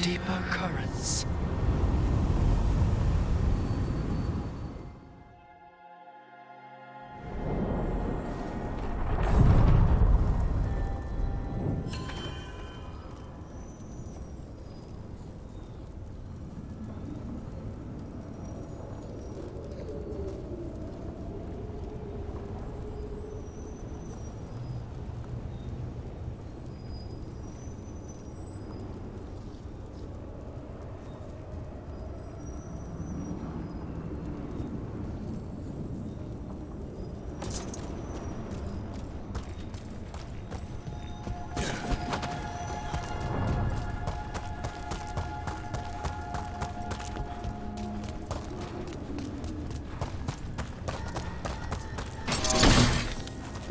deeper currents.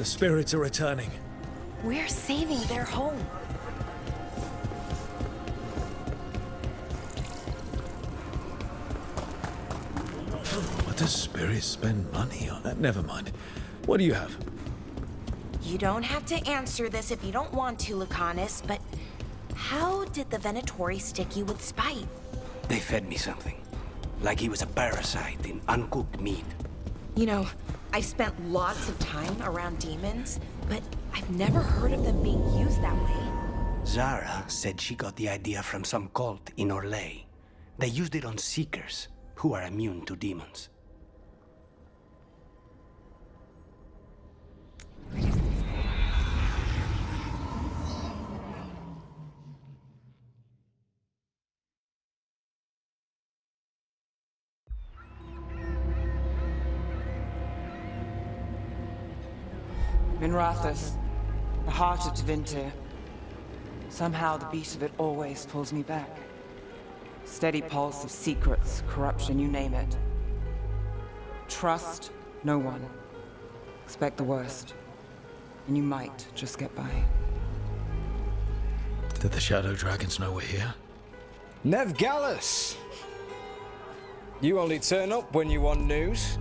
The spirits are returning. We're saving their home. What does spirits spend money on? Never mind. What do you have? You don't have to answer this if you don't want to, Lucanus, but how did the Venatori stick you with spite? They fed me something. Like he was a parasite in uncooked meat. You know, I've spent lots of time around demons, but I've never heard of them being used that way. Zara said she got the idea from some cult in Orlais. They used it on Seekers, who are immune to demons. Minrathus, the heart of Tevinter. Somehow the beat of it always pulls me back. Steady pulse of secrets, corruption, you name it. Trust no one. Expect the worst. And you might just get by. Did the Shadow Dragons know we're here? Nev Gallus! You only turn up when you want news.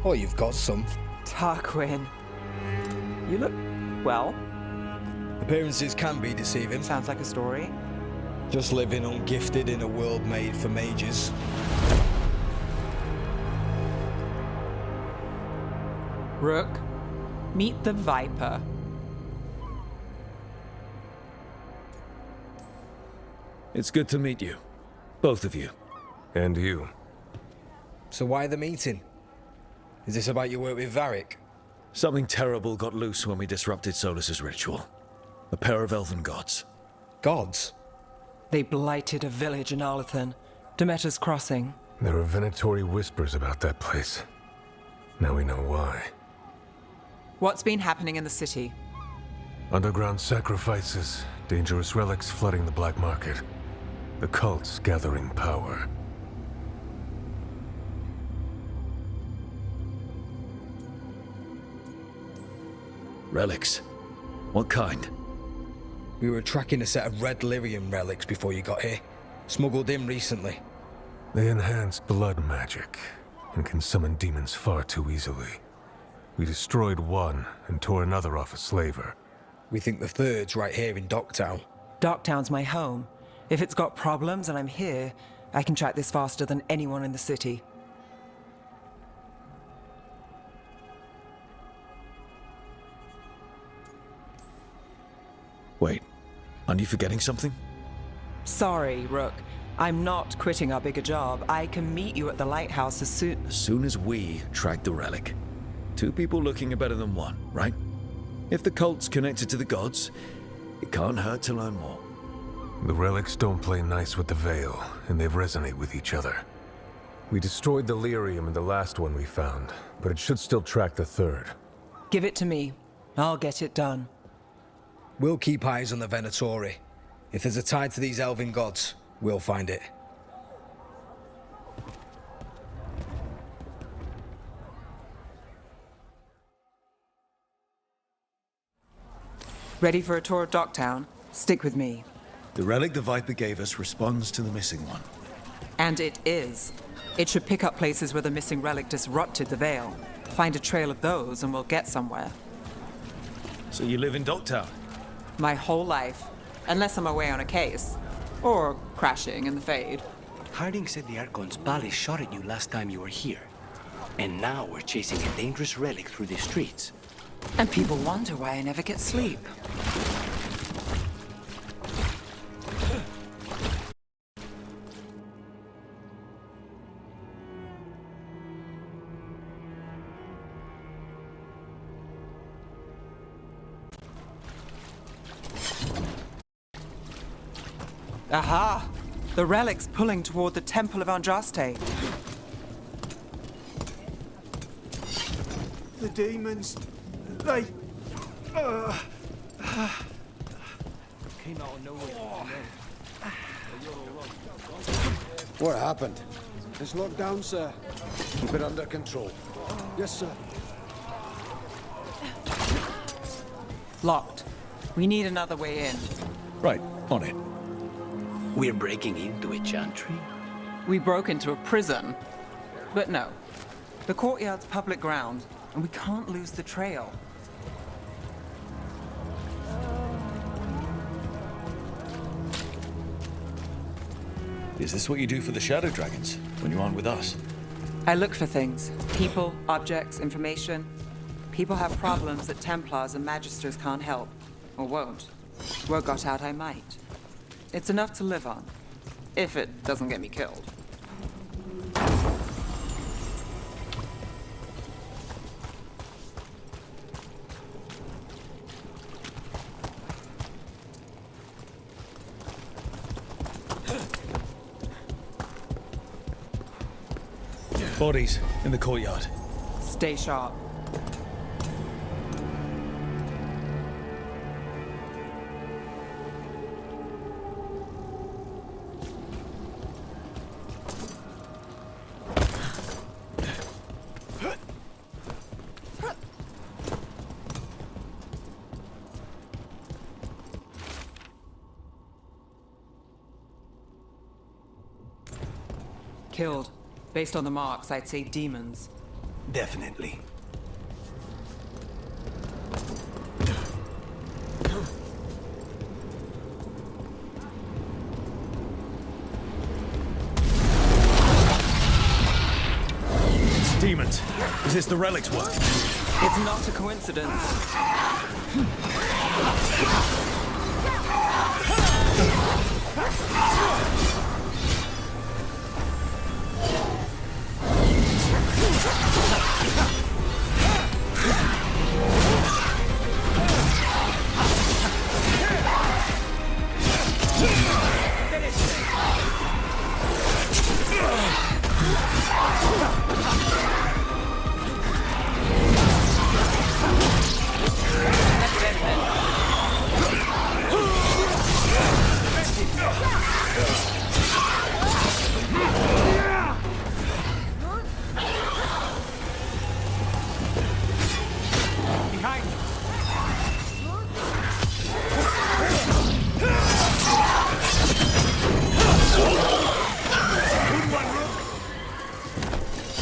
Or you've got some. Tarquin. You look, well, Appearances can be deceiving. sounds like a story. Just living ungifted in a world made for mages. Rook, meet the Viper. It's good to meet you. Both of you. And you. So why the meeting? Is this about your work with Varric? Something terrible got loose when we disrupted Solus's ritual. A pair of elven gods. Gods? They blighted a village in Arlethan, Demeter's Crossing. There are Venatori whispers about that place. Now we know why. What's been happening in the city? Underground sacrifices, dangerous relics flooding the black market. The cults gathering power. Relics. What kind? We were tracking a set of red lyrium relics before you got here. Smuggled in recently. They enhance blood magic and can summon demons far too easily. We destroyed one and tore another off a slaver. We think the third's right here in Docktown. Docktown's my home. If it's got problems and I'm here, I can track this faster than anyone in the city. Wait, aren't you forgetting something? Sorry, Rook. I'm not quitting our bigger job. I can meet you at the lighthouse as soon... As soon as we track the relic. Two people looking are better than one, right? If the cult's connected to the gods, it can't hurt to learn more. The relics don't play nice with the Veil, and they resonate with each other. We destroyed the lyrium in the last one we found, but it should still track the third. Give it to me. I'll get it done. We'll keep eyes on the Venatori. If there's a tie to these elven gods, we'll find it. Ready for a tour of Docktown? Stick with me. The relic the Viper gave us responds to the missing one. And it is. It should pick up places where the missing relic disrupted the Veil. Find a trail of those and we'll get somewhere. So you live in Docktown? My whole life. Unless I'm away on a case. Or crashing in the Fade. Harding said the Archon's palace shot at you last time you were here. And now we're chasing a dangerous relic through the streets. And people wonder why I never get sleep. Aha! The relic's pulling toward the Temple of Andraste. The demons, they... What happened? It's locked down, sir. Keep it under control. Yes, sir. Locked. We need another way in. Right, on it. We're breaking into a chantry? We broke into a prison. But no. The courtyard's public ground, and we can't lose the trail. Is this what you do for the Shadow Dragons, when you aren't with us? I look for things. People, objects, information. People have problems that Templars and Magisters can't help. Or won't. Word got out I might. It's enough to live on. If it doesn't get me killed. Bodies in the courtyard. Stay sharp. Killed. Based on the marks, I'd say demons. Definitely. Demons. Is this the relic's work? It's not a coincidence.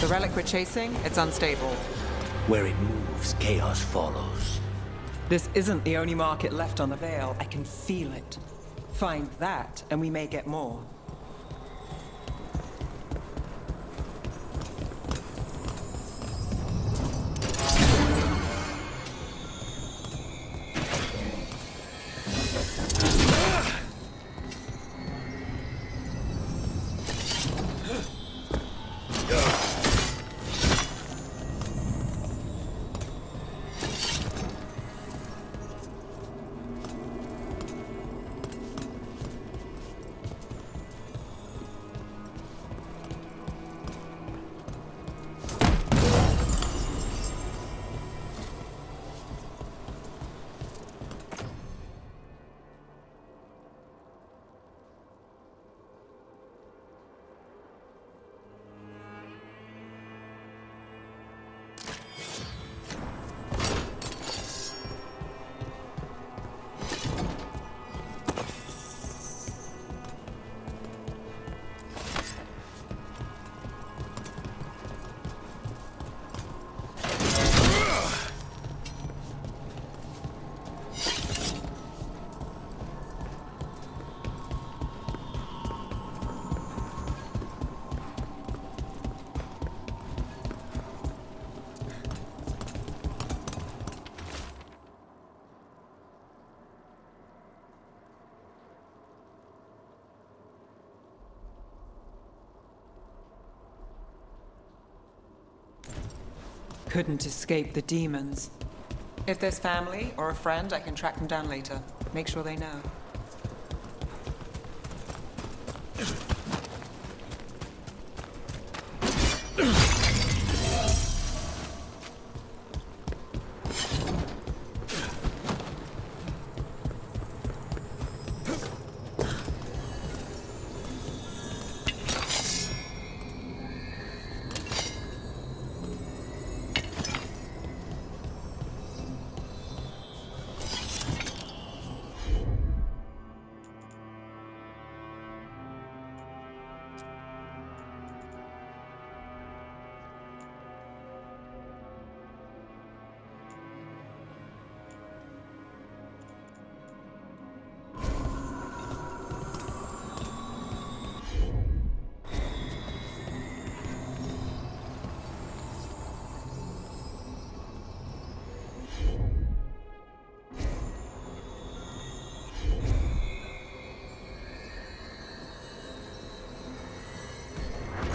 The relic we're chasing, it's unstable. Where it moves, chaos follows. This isn't the only market left on the Veil. I can feel it. Find that, and we may get more. couldn't escape the demons. If there's family or a friend, I can track them down later. Make sure they know.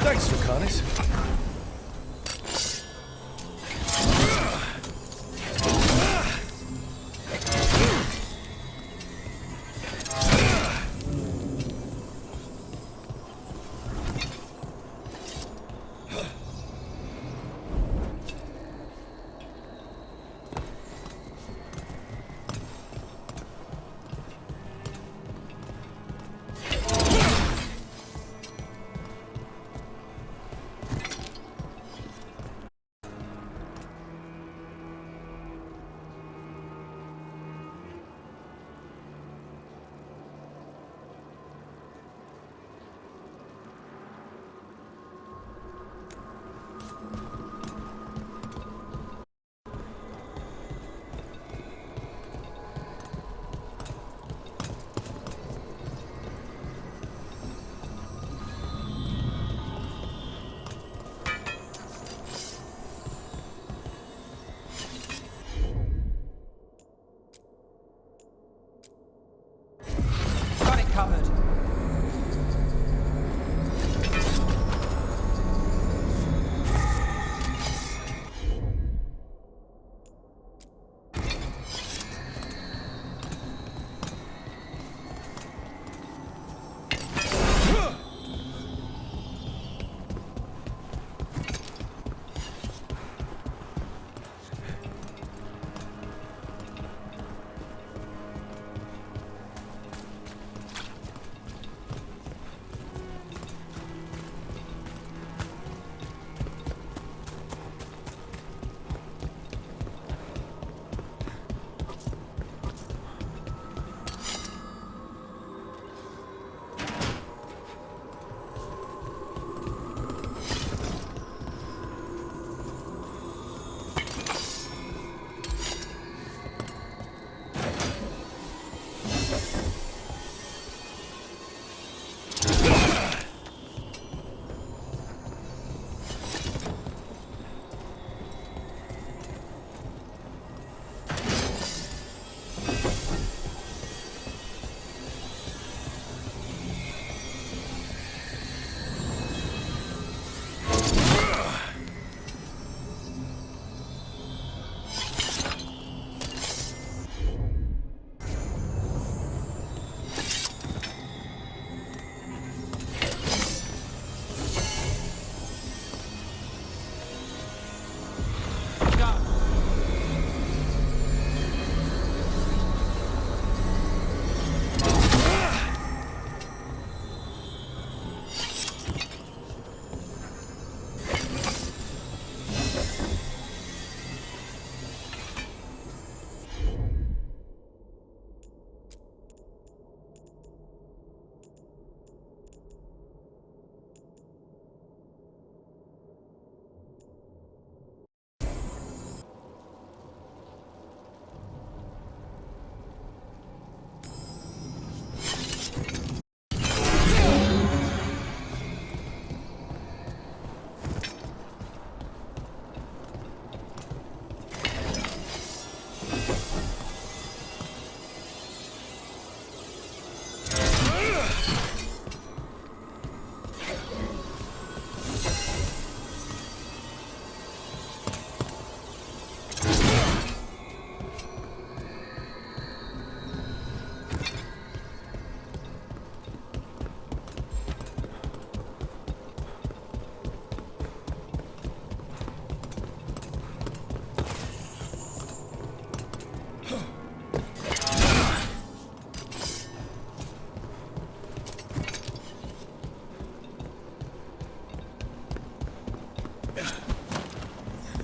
Thanks, Lucanus.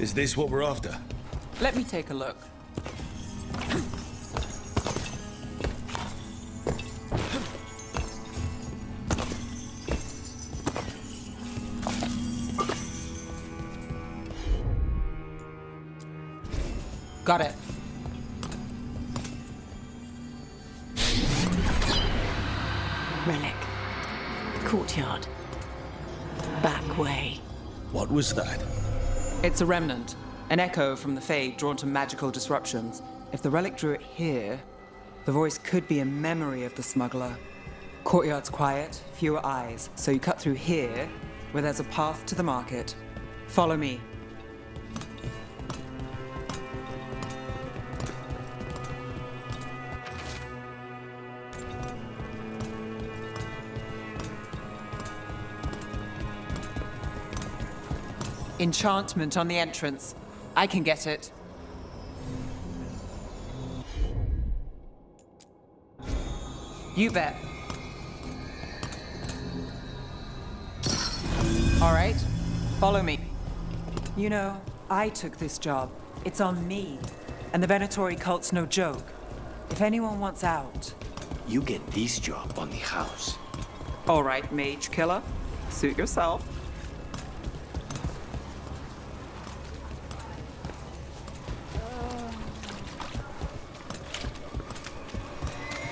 Is this what we're after? Let me take a look. Got it. Relic. Courtyard. Back way. What was that? It's a remnant. An echo from the Fade drawn to magical disruptions. If the relic drew it here, the voice could be a memory of the smuggler. Courtyard's quiet, fewer eyes, so you cut through here, where there's a path to the market. Follow me. Enchantment on the entrance. I can get it. You bet. All right, follow me. You know, I took this job. It's on me. And the Venatori cult's no joke. If anyone wants out... You get this job on the house. All right, mage killer. Suit yourself.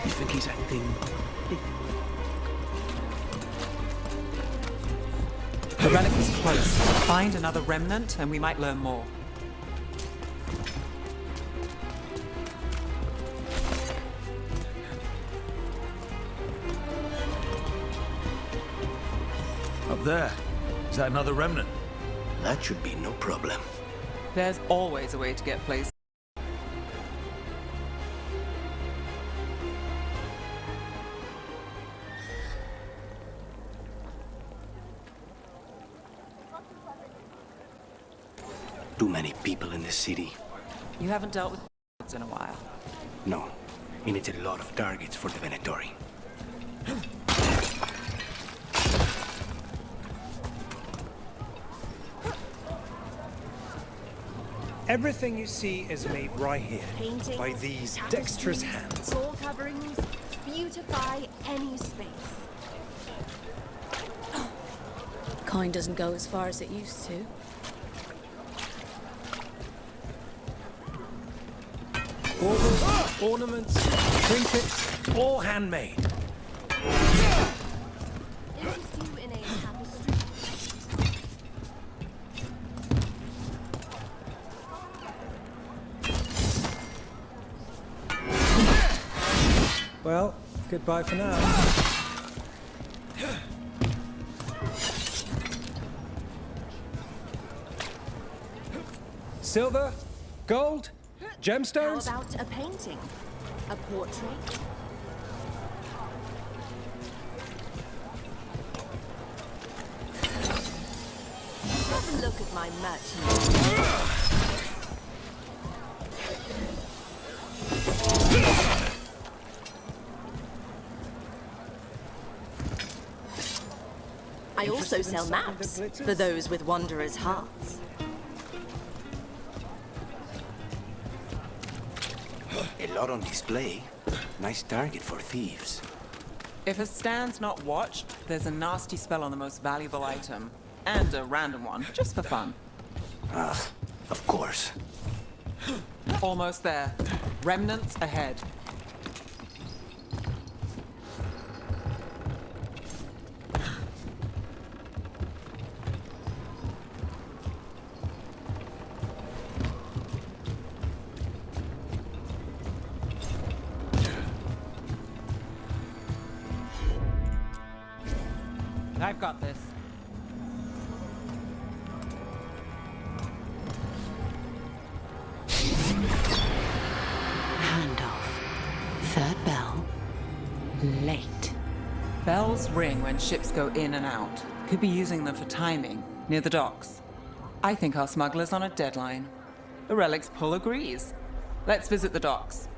You think he's acting... The relic is close. Find another remnant and we might learn more. Up there. Is that another remnant? That should be no problem. There's always a way to get places. Too many people in the city. You haven't dealt with in a while. No. It needs a lot of targets for the Venatori. Everything you see is made right here, Paintings, by these tapestries, dexterous hands. Floor coverings beautify any space. Coin doesn't go as far as it used to. Ornaments, trinkets, all handmade. Interest you in a tapestry? Well, goodbye for now. Silver? Gold? Gemstones? How about a painting? A portrait? Have a look at my merchandise. I also sell maps for those with wanderers' hearts. A lot on display. Nice target for thieves. If a stand's not watched, there's a nasty spell on the most valuable item. And a random one, just for fun. Ah, of course. Almost there. Remnants ahead. I've got this. Handoff. Third bell. Late. Bells ring when ships go in and out. Could be using them for timing, near the docks. I think our smuggler's on a deadline. The relic's pull agrees. Let's visit the docks.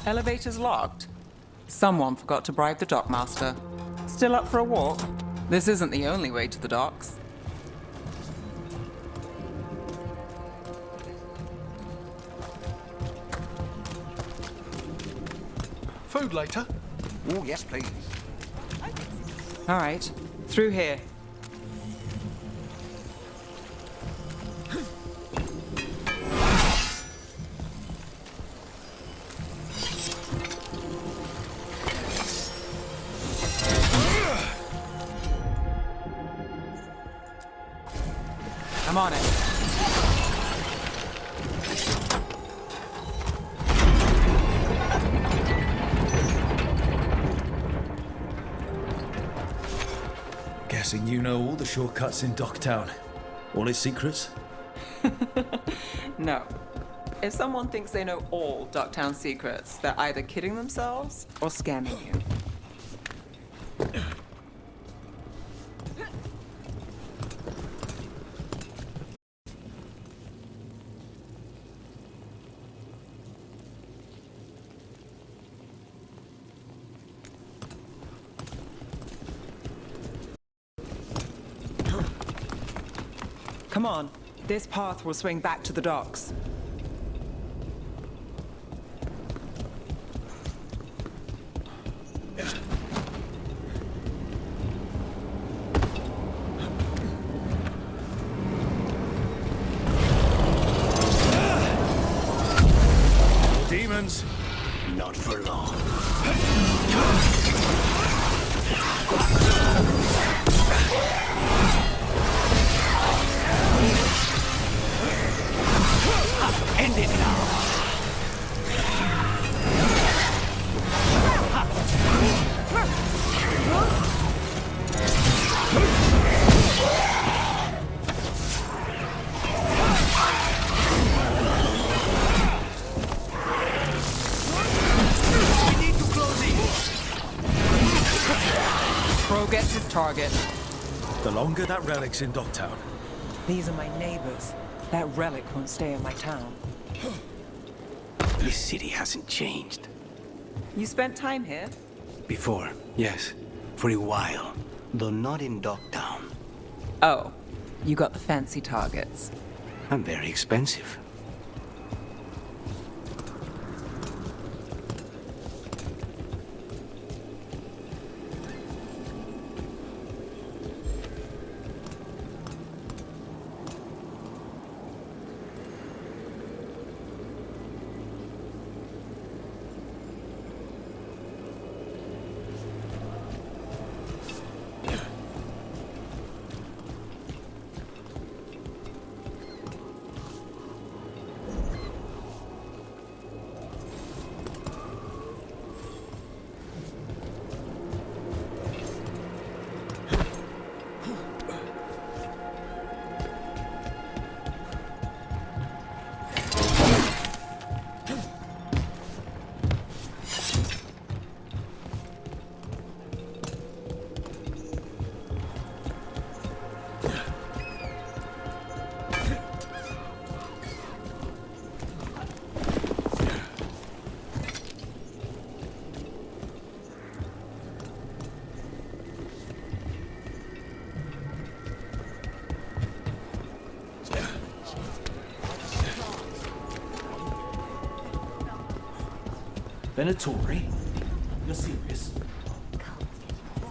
Elevator's locked. Someone forgot to bribe the dockmaster. Still up for a walk? This isn't the only way to the docks. Food later? Oh, yes, please. All right, through here. I'm on it. Guessing you know all the shortcuts in Docktown. All its secrets? No. If someone thinks they know all Docktown secrets, they're either kidding themselves or scamming you. Come on. This path will swing back to the docks. Demons! Not for long. End it now. We need to close in. Crow gets his target. The longer that relic's in Docktown. These are my neighbors. That relic won't stay in my town. This city hasn't changed. You spent time here? Before, yes. For a while. Though not in Docktown. Oh, you got the fancy targets. I'm very expensive. Venatori? You're serious?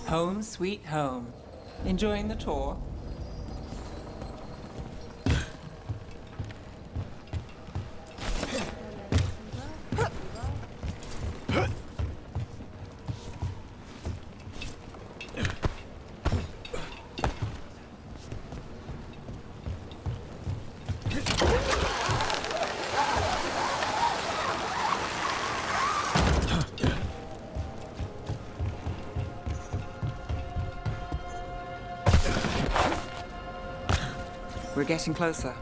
Home sweet home. Enjoying the tour? We're getting closer.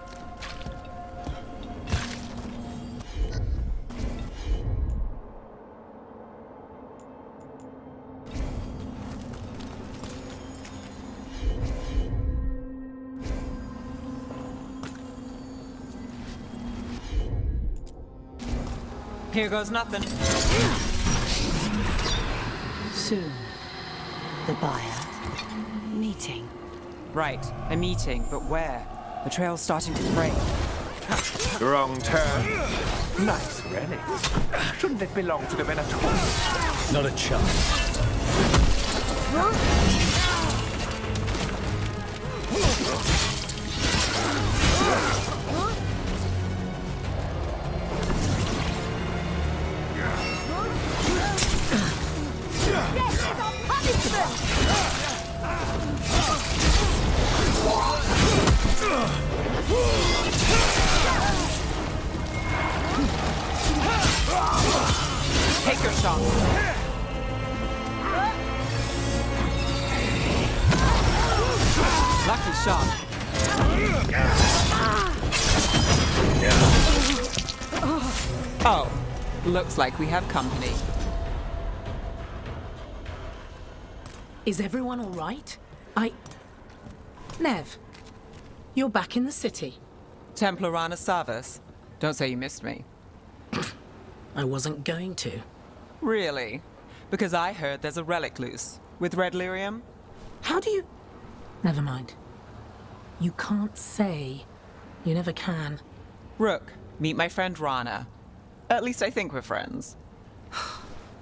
Here goes nothing. Soon. The buyer. Meeting. Right, a meeting, but where? The trail's starting to fray. Wrong turn. Nice relic. Shouldn't it belong to the Venator? Not a chance. Take your shot. Lucky shot. Oh, looks like we have company. Is everyone all right? Nev, you're back in the city. Templar Rana Savas. Don't say you missed me. I wasn't going to. Really? Because I heard there's a relic loose. With red lyrium? How do you... Never mind. You can't say. You never can. Rook, meet my friend Rana. At least I think we're friends.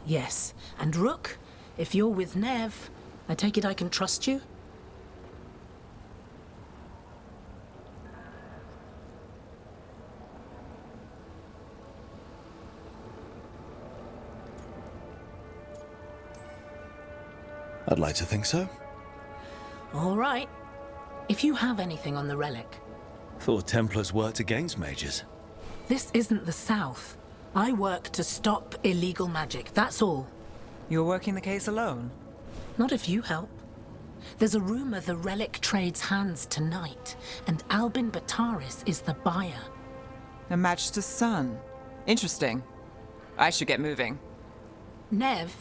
Yes. And Rook, if you're with Nev, I take it I can trust you? I'd like to think so. All right. If you have anything on the relic. Thought Templars worked against mages. This isn't the South. I work to stop illegal magic, that's all. You're working the case alone? Not if you help. There's a rumor the relic trades hands tonight, and Albin Bataris is the buyer. A Magister's son. Interesting. I should get moving. Nev?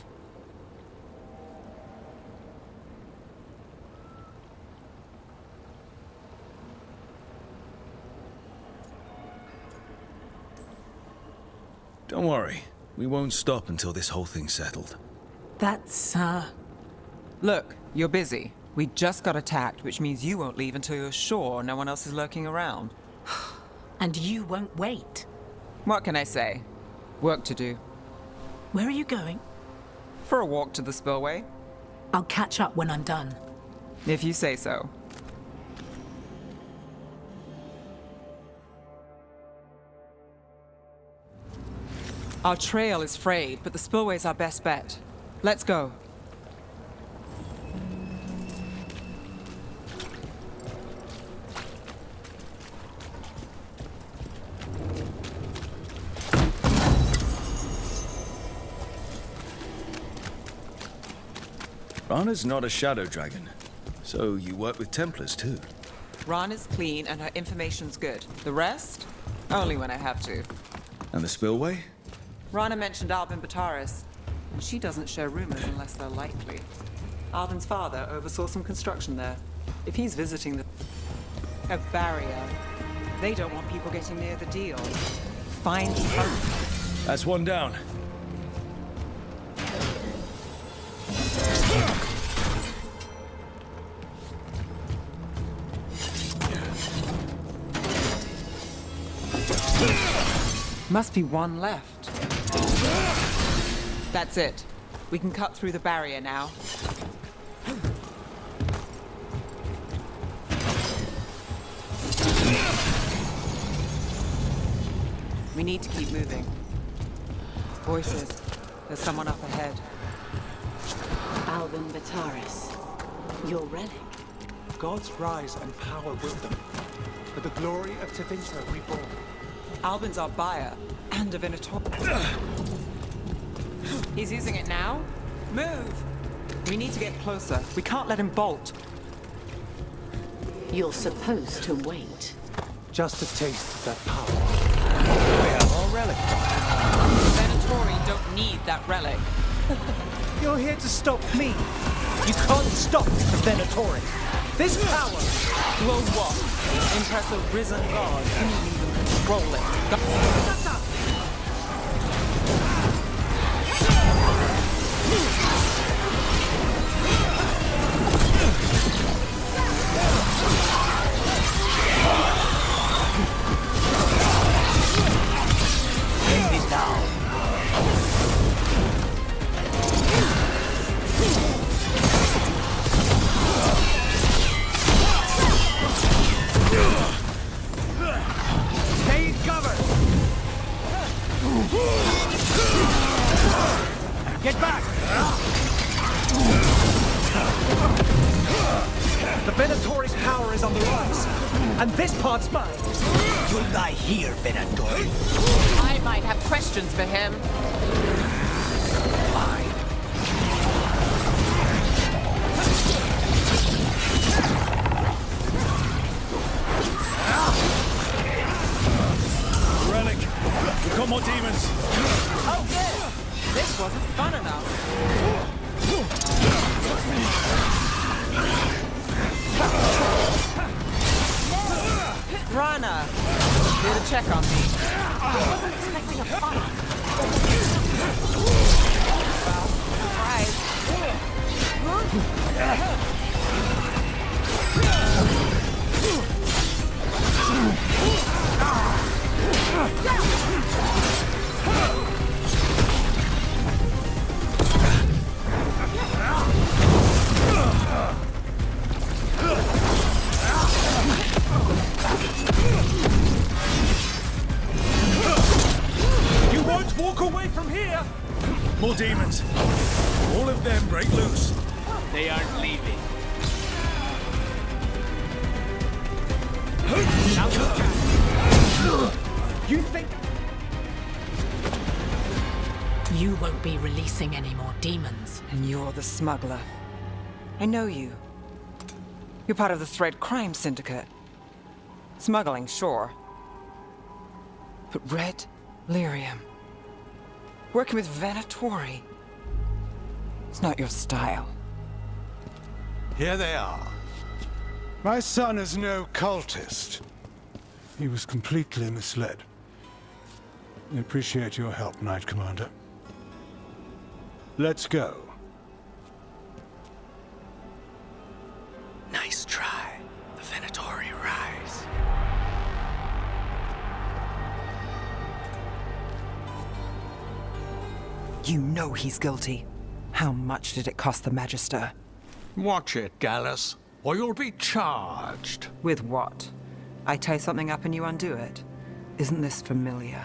Don't worry. We won't stop until this whole thing's settled. That's, Look, you're busy. We just got attacked, which means you won't leave until you're sure no one else is lurking around. And you won't wait. What can I say? Work to do. Where are you going? For a walk to the spillway. I'll catch up when I'm done. If you say so. Our trail is frayed, but the spillway's our best bet. Let's go. Rana's not a shadow dragon, so you work with Templars too. Rana's clean and her information's good. The rest? Only when I have to. And the spillway? Rana mentioned Albin Bataris, and she doesn't share rumors unless they're likely. Albin's father oversaw some construction there. If he's visiting a barrier, they don't want people getting near the deal. Find hope. That's one down. Must be one left. That's it. We can cut through the barrier now. We need to keep moving. Voices. There's someone up ahead. Albin Bataris. Your relic. God's rise and power with them. For the glory of Tevinter reborn. Albin's our buyer, and a Venator. He's using it now? Move! We need to get closer. We can't let him bolt. You're supposed to wait. Just a taste of that power. We have our relic. Venatori don't need that relic. You're here to stop me. You can't stop the Venatori. This power will what? Impress a risen god. You need even control it. Venatori's power is on the rise, and this part's mine. You'll die here, Venator. I might have questions for him. Fine. Relic! We've got more demons! Oh, good! This wasn't fun enough. Rana, here to check on me. I wasn't expecting a fight. You won't walk away from here! More demons! All of them break loose! They aren't leaving. You think... You won't be releasing any more demons. And you're the smuggler. I know you. You're part of the Thread Crime Syndicate. Smuggling, sure. But Red Lyrium. Working with Venatori. It's not your style. Here they are. My son is no cultist. He was completely misled. I appreciate your help, Knight Commander. Let's go. Nice try. The Venatori rise. You know he's guilty. How much did it cost the Magister? Watch it, Gallus, or you'll be charged. With what? I tie something up and you undo it. Isn't this familiar?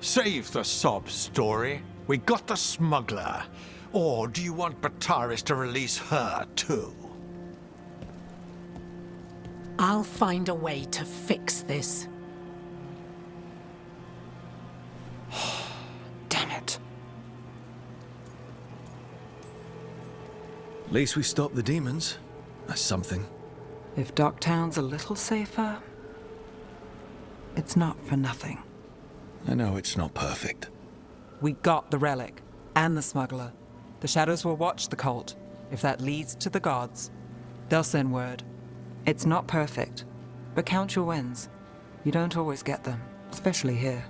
Save the sob story. We got the smuggler. Or do you want Bataris to release her, too? I'll find a way to fix this. Damn it. At least we stopped the demons. That's something. If Docktown's a little safer, it's not for nothing. I know it's not perfect. We got the relic, and the smuggler. The Shadows will watch the cult. If that leads to the gods, they'll send word. It's not perfect, but count your wins. You don't always get them, especially here.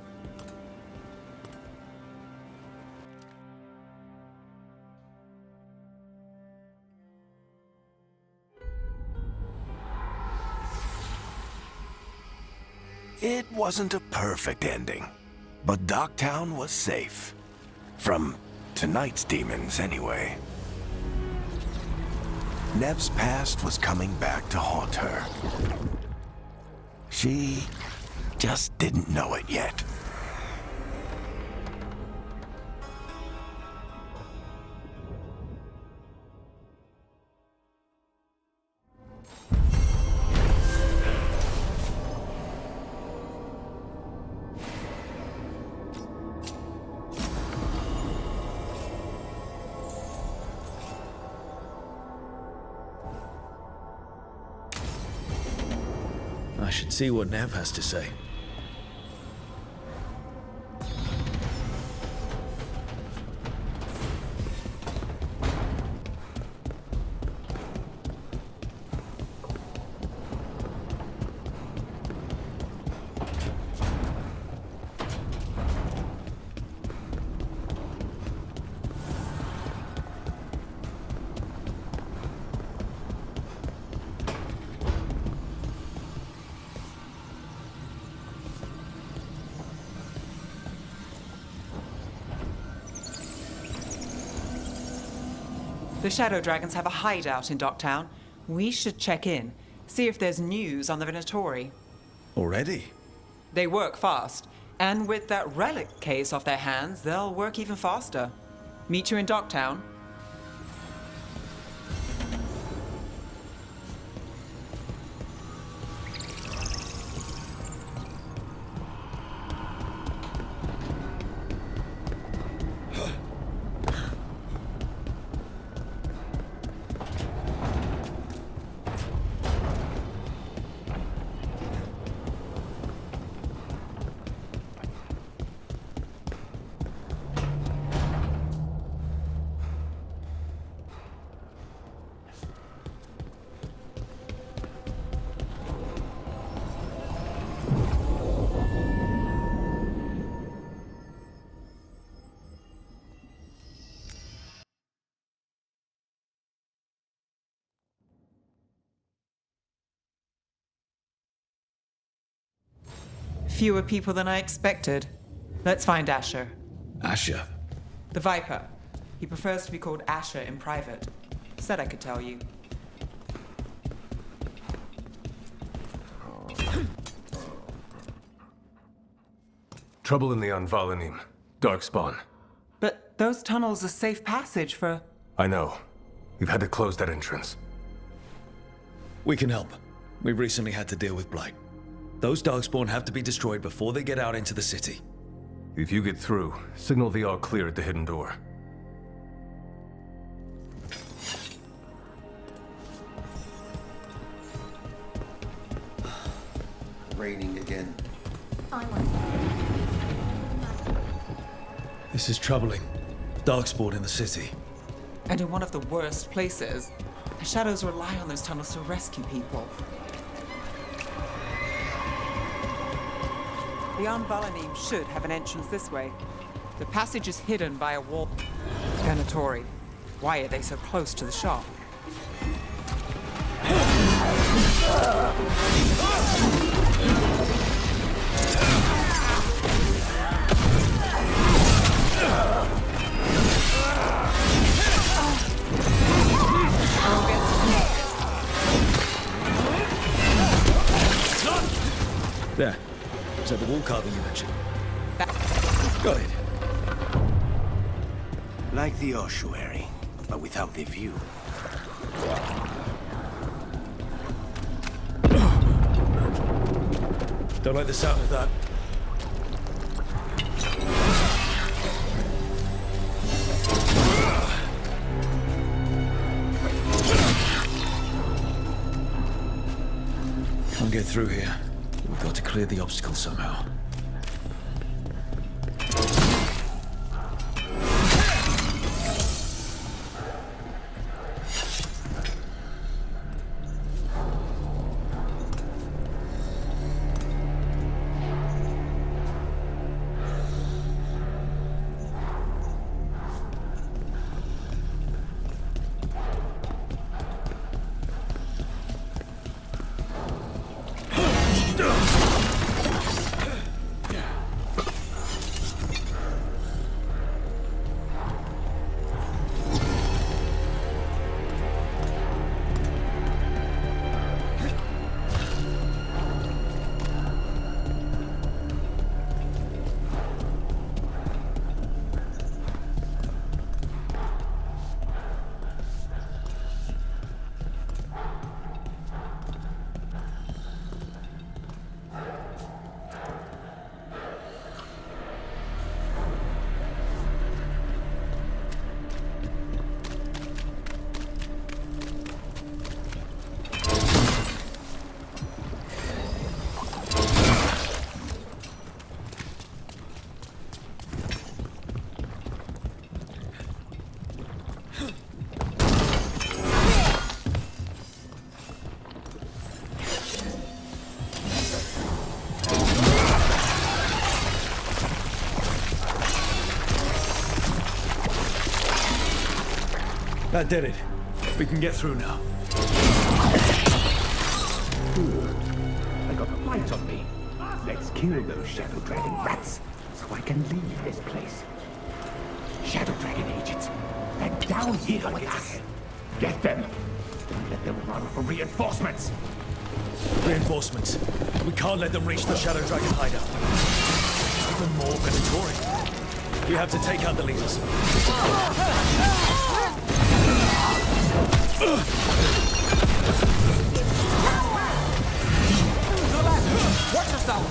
It wasn't a perfect ending, but Docktown was safe. From tonight's demons, anyway. Nev's past was coming back to haunt her. She just didn't know it yet. I should see what Nev has to say. The Shadow Dragons have a hideout in Docktown. We should check in, see if there's news on the Venatori. Already? They work fast, and with that relic case off their hands, they'll work even faster. Meet you in Docktown. fewer people than I expected. Let's find Asher. Asher? The Viper. He prefers to be called Asher in private. Said I could tell you. Trouble in the Anvalanim. Darkspawn. But those tunnels are safe passage for... I know. We've had to close that entrance. We can help. We recently had to deal with Blight. Those Darkspawn have to be destroyed before they get out into the city. If you get through, signal the all clear at the hidden door. Raining again. This is troubling. Darkspawn in the city. And in one of the worst places. The Shadows rely on those tunnels to rescue people. The Anvalanim should have an entrance this way. The passage is hidden by a wall. Venatori. Why are they so close to the shop? There. Is that the wall carving you mentioned? Got it. Like the ossuary, but without the view. Don't like the sound of that. Can't get through here. We've got to clear the obstacle somehow. That did it. We can get through now. I got a light on me. Let's kill those Shadow Dragon rats so I can leave this place. Shadow Dragon agents, they're down here with us. Get them. Don't let them run for reinforcements. Reinforcements. We can't let them reach the Shadow Dragon hideout. Even more Venatori. We have to take out the leaders. Watch yourself!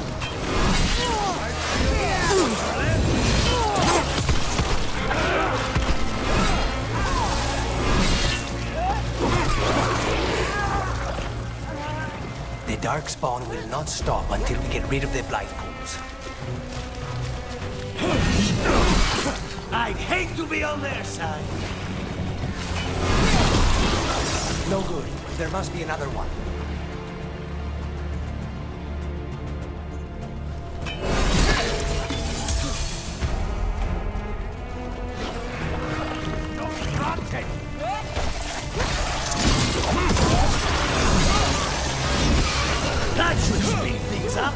The Darkspawn will not stop until we get rid of the Blight pools. I'd hate to be on their side. No good. There must be another one. That should speed things up.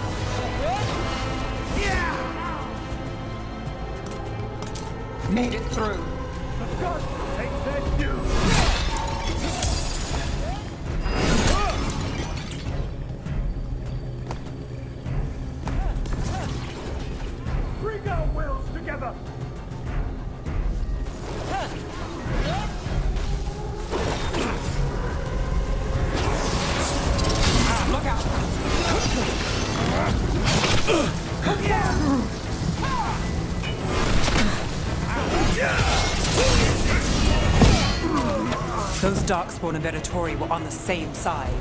Darkspawn and Venatori were on the same side.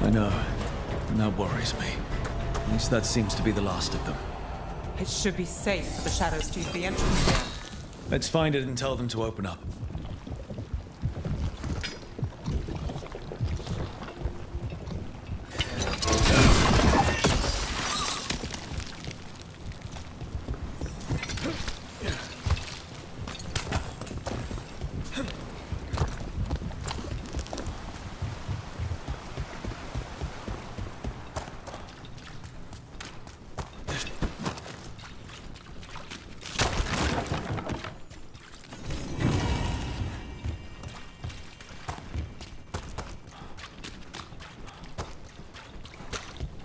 I know, and that worries me. At least that seems to be the last of them. It should be safe for the shadows to use the entrance here. Let's find it and tell them to open up.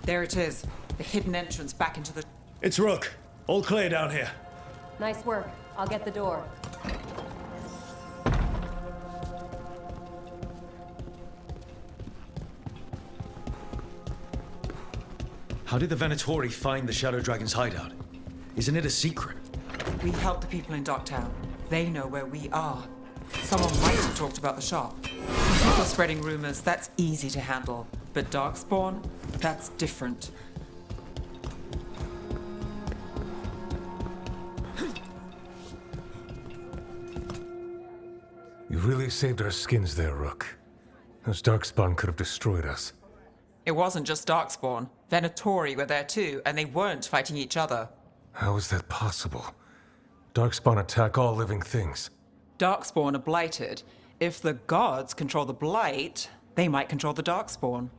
There it is. The hidden entrance back into the... It's Rook. All clear down here. Nice work. I'll get the door. How did the Venatori find the Shadow Dragon's hideout? Isn't it a secret? We help the people in Docktown. They know where we are. Someone might have talked about the shop. People spreading rumors, that's easy to handle. But Darkspawn, that's different. You really saved our skins there, Rook. Those Darkspawn could have destroyed us. It wasn't just Darkspawn. Venatori were there too, and they weren't fighting each other. How is that possible? Darkspawn attack all living things. Darkspawn are blighted. If the gods control the blight, they might control the Darkspawn.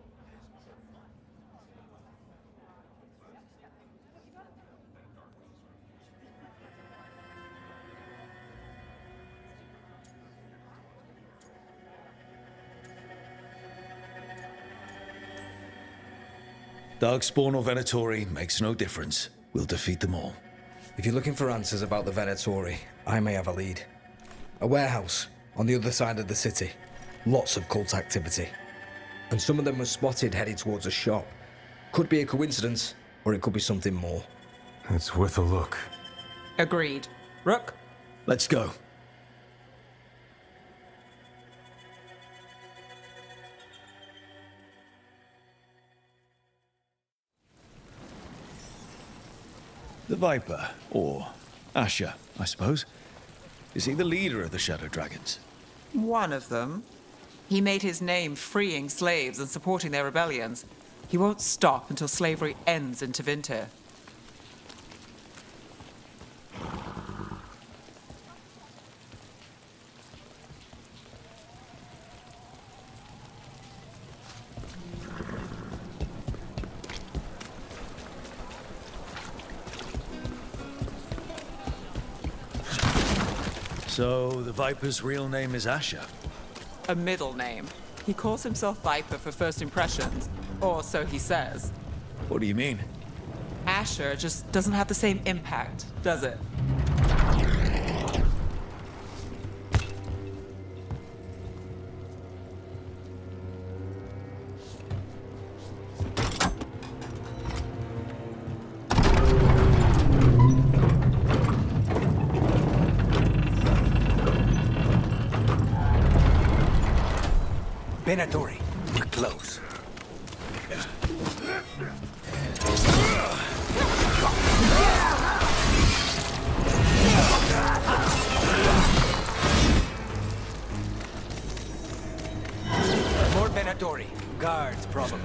Darkspawn or Venatori makes no difference. We'll defeat them all. If you're looking for answers about the Venatori, I may have a lead. A warehouse on the other side of the city. Lots of cult activity. And some of them were spotted heading towards a shop. Could be a coincidence, or it could be something more. It's worth a look. Agreed. Rook? Let's go. The Viper, or Asher, I suppose. Is he the leader of the Shadow Dragons? One of them. He made his name freeing slaves and supporting their rebellions. He won't stop until slavery ends in Tevinter. So, the Viper's real name is Asher? A middle name. He calls himself Viper for first impressions, or so he says. What do you mean? Asher just doesn't have the same impact, does it? Venatori, we're close. More Venatori. Guards, probably.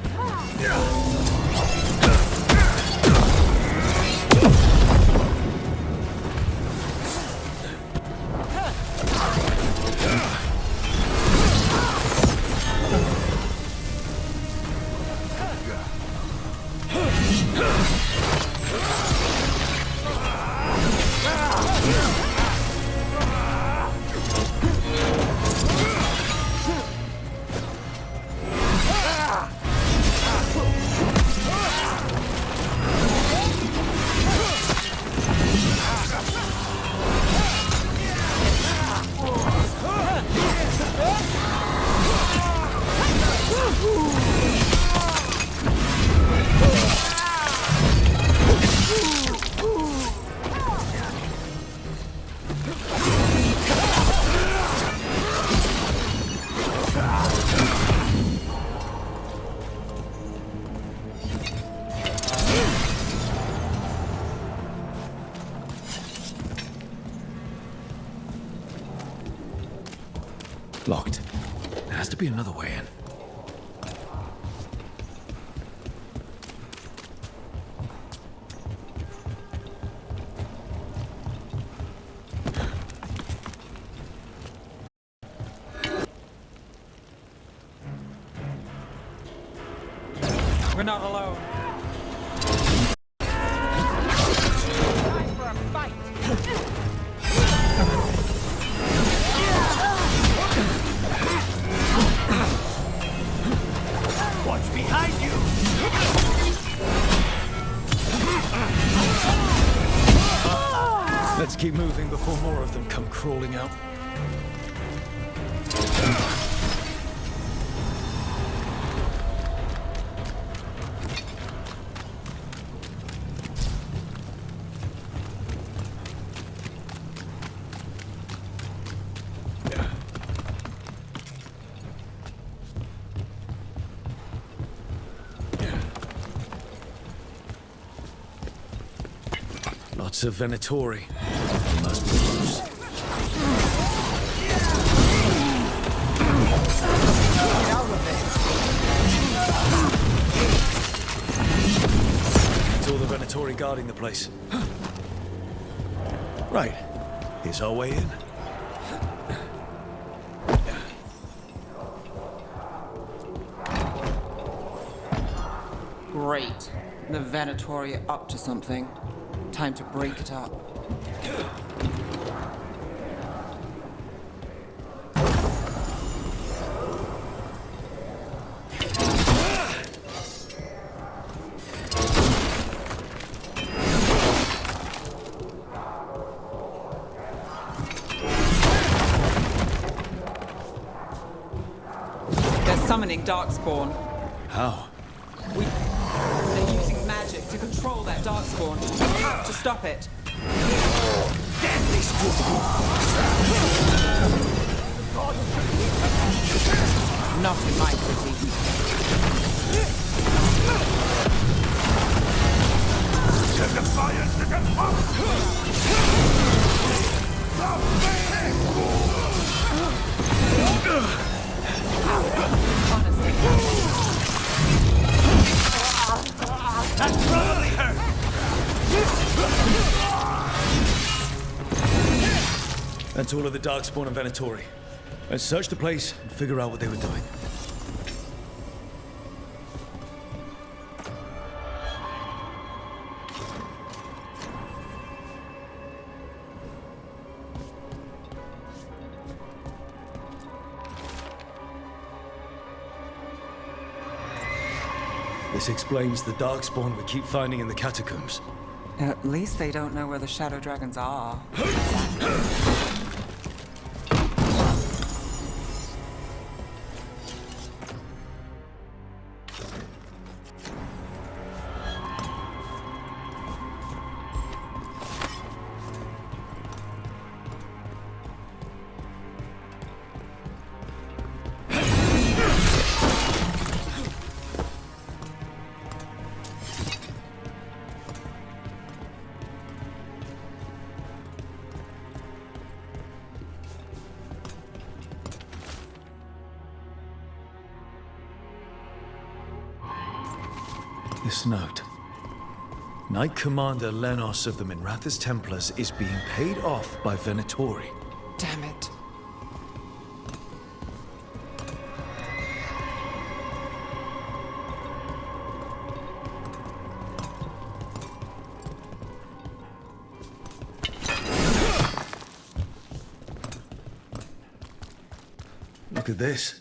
Locked. There has to be another way in. We're not alone. Time for a fight! Watch behind you! Let's keep moving before more of them come crawling out. Lots of Venatori. They must be loose. Get out of It's all the Venatori guarding the place. Right. Here's our way in. Great. The Venatori are up to something. Time to break it up. They're summoning Darkspawn. How? They're using magic to control that Darkspawn. We have to stop it. Not in my city. Set the fire to the That's probably her! That's all of the Darkspawn and Venatori. Let's search the place and figure out what they were doing. This explains the Darkspawn we keep finding in the catacombs. At least they don't know where the Shadow Dragons are. This note. Knight Commander Lenos of the Minrathous Templars is being paid off by Venatori. Damn it. Look at this.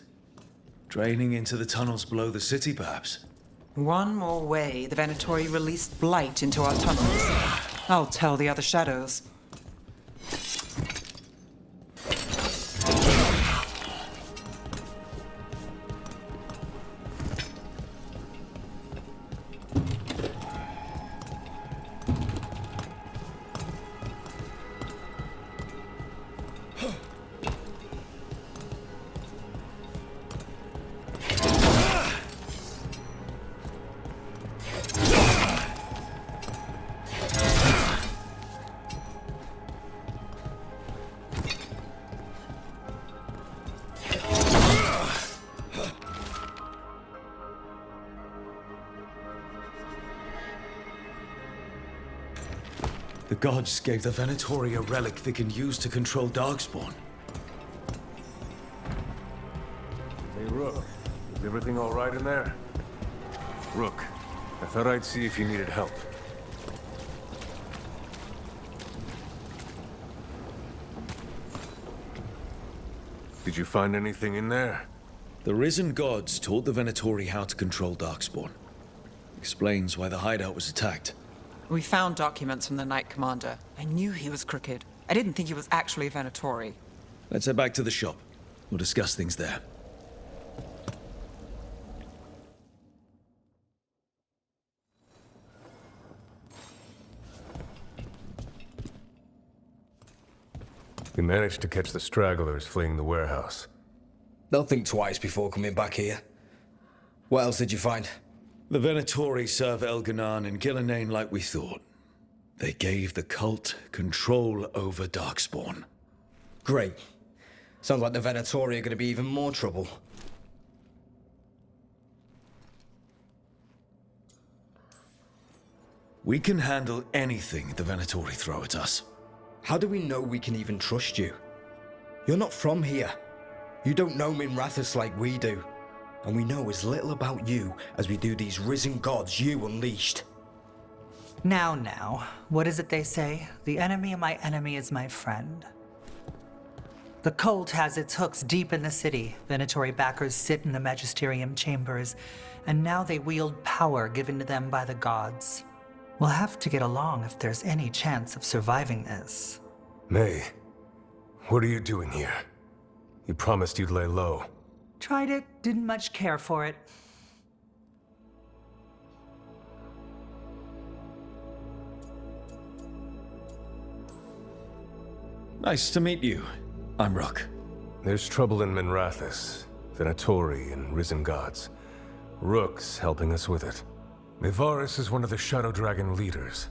Draining into the tunnels below the city, perhaps. One more way the Venatori released blight into our tunnels. I'll tell the other shadows. The gods gave the Venatori a relic they can use to control Darkspawn. Hey, Rook. Is everything all right in there? Rook, I thought I'd see if you needed help. Did you find anything in there? The risen gods taught the Venatori how to control Darkspawn. Explains why the hideout was attacked. We found documents from the Knight Commander. I knew he was crooked. I didn't think he was actually a Venatori. Let's head back to the shop. We'll discuss things there. We managed to catch the stragglers fleeing the warehouse. They'll think twice before coming back here. What else did you find? The Venatori serve Elganan and Gillenane like we thought. They gave the cult control over Darkspawn. Great. Sounds like the Venatori are going to be even more trouble. We can handle anything the Venatori throw at us. How do we know we can even trust you? You're not from here. You don't know Minrathous like we do. And we know as little about you as we do these risen gods you unleashed. Now, what is it they say? The enemy of my enemy is my friend. The cult has its hooks deep in the city. Venatori backers sit in the magisterium chambers, and now they wield power given to them by the gods. We'll have to get along if there's any chance of surviving this. May, what are you doing here? You promised you'd lay low. Tried it, didn't much care for it. Nice to meet you. I'm Rook. There's trouble in Minrathous, Venatori and Risen Gods. Rook's helping us with it. Mevaris is one of the Shadow Dragon leaders.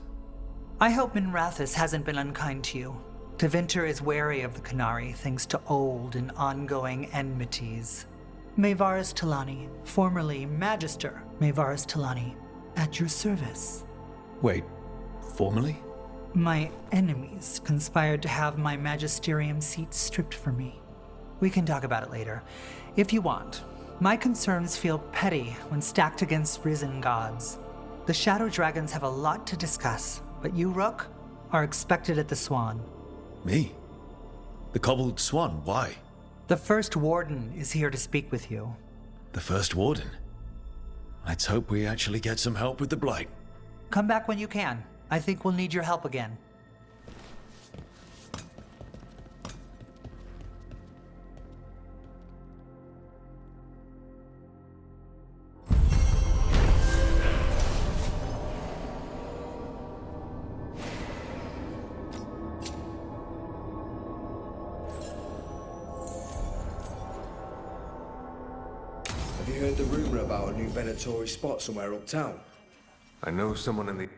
I hope Minrathous hasn't been unkind to you. Tevinter is wary of the Qunari thanks to old and ongoing enmities. Mevaris Talani, formerly Magister Mevaris Talani, at your service. Wait, formally? My enemies conspired to have my magisterium seat stripped from me. We can talk about it later, if you want. My concerns feel petty when stacked against risen gods. The Shadow Dragons have a lot to discuss, but you, Rook, are expected at the Swan. Me? The Cobbled Swan, why? The First Warden is here to speak with you. The First Warden? Let's hope we actually get some help with the Blight. Come back when you can. I think we'll need your help again. Have you heard the rumor about a new Venatori spot somewhere uptown? I know someone in the...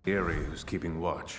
area who's keeping watch.